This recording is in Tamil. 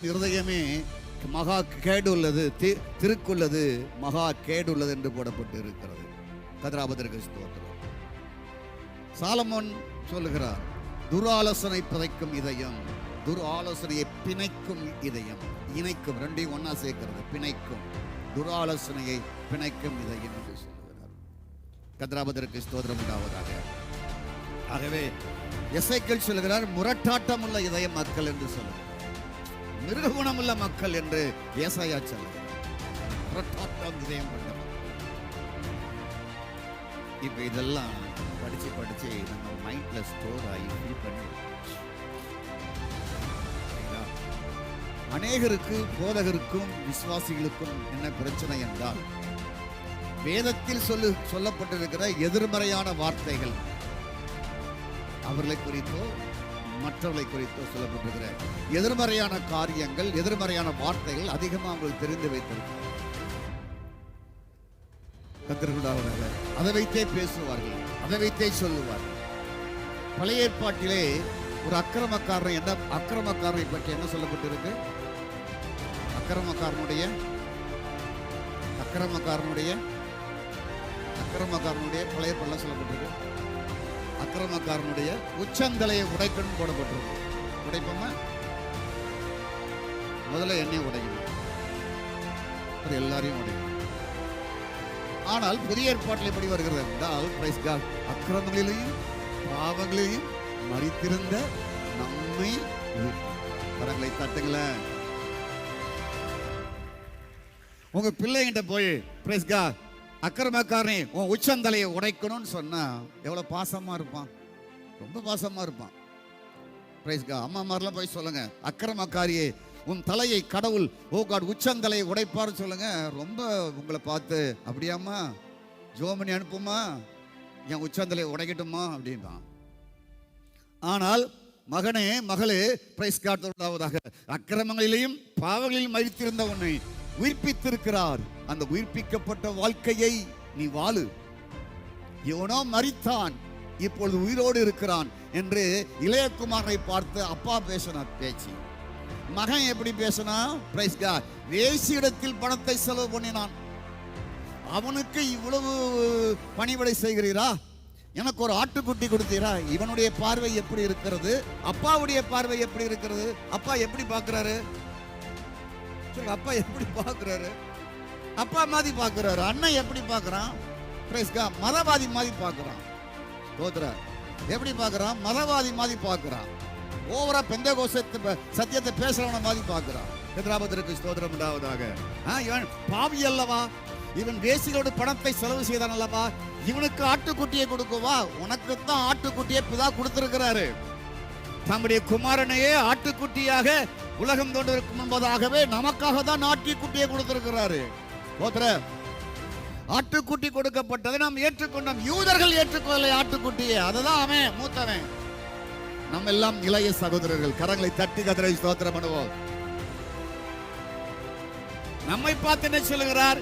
இருதயமே மகா கேடுள்ளது, திருக்குள்ளது, மகா கேடுள்ளது என்று போடப்பட்டு இருக்கிறது. கதிராபதற்கு ஸ்தோத்திரம். சாலமோன் சொல்லுகிறார், துராலோசனை பிணைக்கும் இதயம், துராலோசனையை பிணைக்கும் இதயம், இணைக்கும், ரெண்டையும் ஒன்னா சேர்க்கிறது, பிணைக்கும், துராலோசனையை பிணைக்கும் இதயம் என்று சொல்லுகிறார். கதிராபதற்கு ஸ்தோத்திரம் உண்டாவதாக. ஆகவே எசேக்கியேல் சொல்லுகிறார், முரட்டாட்டம் உள்ள இதயம் மக்கள் என்று சொல்லுகிறார், மிருககுணமுள்ள மக்கள் என்று ஏசாயா சொல்லுகிறார். முரட்டாட்டம் இதயம் கொண்ட மக்கள். இப்ப இதெல்லாம் படிச்சு படிச்சு நம்ம மைண்ட்ல ஸ்டோர் ஆகி ஃபீல் பண்ணி, அநேகருக்கு, போதகருக்கும் விசுவாசிகளுக்கும் என்ன பிரச்சனை என்றால், வேதத்தில் சொல்லப்பட்டிருக்கிற எதிர்மறையான வார்த்தைகள், அவர்களை குறித்தோ மற்றவர்களை குறித்தோ சொல்லப்பட்டிருக்கிற எதிர்மறையான காரியங்கள், எதிர்மறையான வார்த்தைகள் அதிகமாக அவங்களுக்கு தெரிந்து வைத்திருக்கிறார். கர்த்தருக்குள்ளாக அதை வைத்தே பேசுவார்கள், அதை வைத்தே சொல்லுவார்கள். பழைய ஏற்பாட்டிலே ஒரு அக்கிரமக்காரன், என்ன அக்கிரமக்காரனை பற்றி என்ன சொல்லப்பட்டிருக்கு? அக்கிரமக்காரனுடைய பழைய பள்ள சொல்லப்பட்டிருக்கு. அக்கிரமக்காரனுடைய உச்சந்தலையை உடைக்கணும் போடப்பட்டிருக்கு. உடைப்போமா? முதல்ல எண்ணெய் உடைக்கணும், அது எல்லாரையும் உடைக்கணும். ஆனால் புதிய ஏற்பாட்டில் எப்படி வருகிறது என்றால், பிரைஸ் காட், அக்கிரமங்களிலேயும் பாவங்களையும் மறித்திருந்த நம்மை, கரங்களை தட்டுங்களேன். உங்க பிள்ளைகிட்ட போய் பிரைஸ் காட், அக்கிரமக்காரனே உன் உச்சந்தலையை உடைக்கணும்னு சொன்னா எவ்வளவு பாசமா இருப்பான், ரொம்ப பாசமா இருப்பான். Praise God. அம்மா மாதிரிலாம் போய் சொல்லுங்க, அக்கிரமக்காரியே உன் தலையை கடவுள் ஓ காட் உச்சந்தலையை உடைப்பாரு சொல்லுங்க, ரொம்ப உங்களை பார்த்து அப்படியாம்மா ஜோமணி அனுப்புமா, என் உச்சந்தலையை உடைக்கட்டுமா அப்படின்றான். ஆனால் மகனே, மகளே, பிரைஸ் காட், அக்கிரமங்களிலேயும் பாவங்களிலும் மறித்திருந்த உன்னை உயிர்ப்பித்திருக்கிறார். அந்த உயிர்ப்பிக்கப்பட்ட வாழ்க்கையை நீ வாழு. இவனோ மரித்தான், இப்பொழுது உயிரோடு இருக்கிறான் என்று இளையகுமாரனை பார்த்து அப்பா பேசினார் பேச்சு. மகன் எப்படி பேசினா? Price God. வேசியிடத்தில் பணத்தை செலவு பண்ணினான். அவனுக்கு இவ்வளவு பணிவிடை செய்கிறீரா? எனக்கு ஒரு ஆட்டுக்குட்டி கொடுத்தீரா? இவனுடைய பார்வை எப்படி இருக்கிறது? அப்பாவுடைய பார்வை எப்படி இருக்கிறது? அப்பா எப்படி பார்க்கிறாரு? அப்பா எப்படி பார்க்கிறாரு? அப்பா மாதிரி பார்க்கிறாரு. அண்ணன் எப்படி பார்க்கிறான்? மதவாதி மாதிரி பார்க்கிறான். எப்படி பார்க்கிறான்? மதவாதி மாதிரி பார்க்கிறான். ஓவரா பெந்தேகோஸ்தே சத்தியத்தை பேசுறவன மாதிரி பார்க்கிறான். கர்த்தருக்கு ஸ்தோத்திரம் உண்டாவதாக. இவன் பாவி அல்லவா? இவன் வேசிகளோடு பணத்தை செலவு செய்தான் அல்லவா? இவனுக்கு ஆட்டுக்குட்டியை கொடுக்கவா? உனக்கு தான் ஆட்டுக்குட்டியை பிதா கொடுத்திருக்கிறாரு. தம்முடைய குமாரனையே ஆட்டுக்குட்டியாக உலகம் தோன்றுவதற்கு முன்பதாகவே நமக்காக தான் ஆட்டுக்குட்டியை கொடுத்திருக்கிறாரு. ஆட்டுக்குட்டி கொடுக்கப்பட்டதை நாம் ஏற்றுக்கொண்டோம். யூதர்கள் ஏற்றுக்கொள்ளலை ஆட்டுக்குட்டியை. அதுதான் அவன் மூத்தவன். நம்ம எல்லாம் இளைய சகோதரர்கள். கரங்களை தட்டி கர்த்தரை ஸ்தோத்திரம் பண்ணுவோம். நம்மை பார்த்து என்ன சொல்லுகிறார்?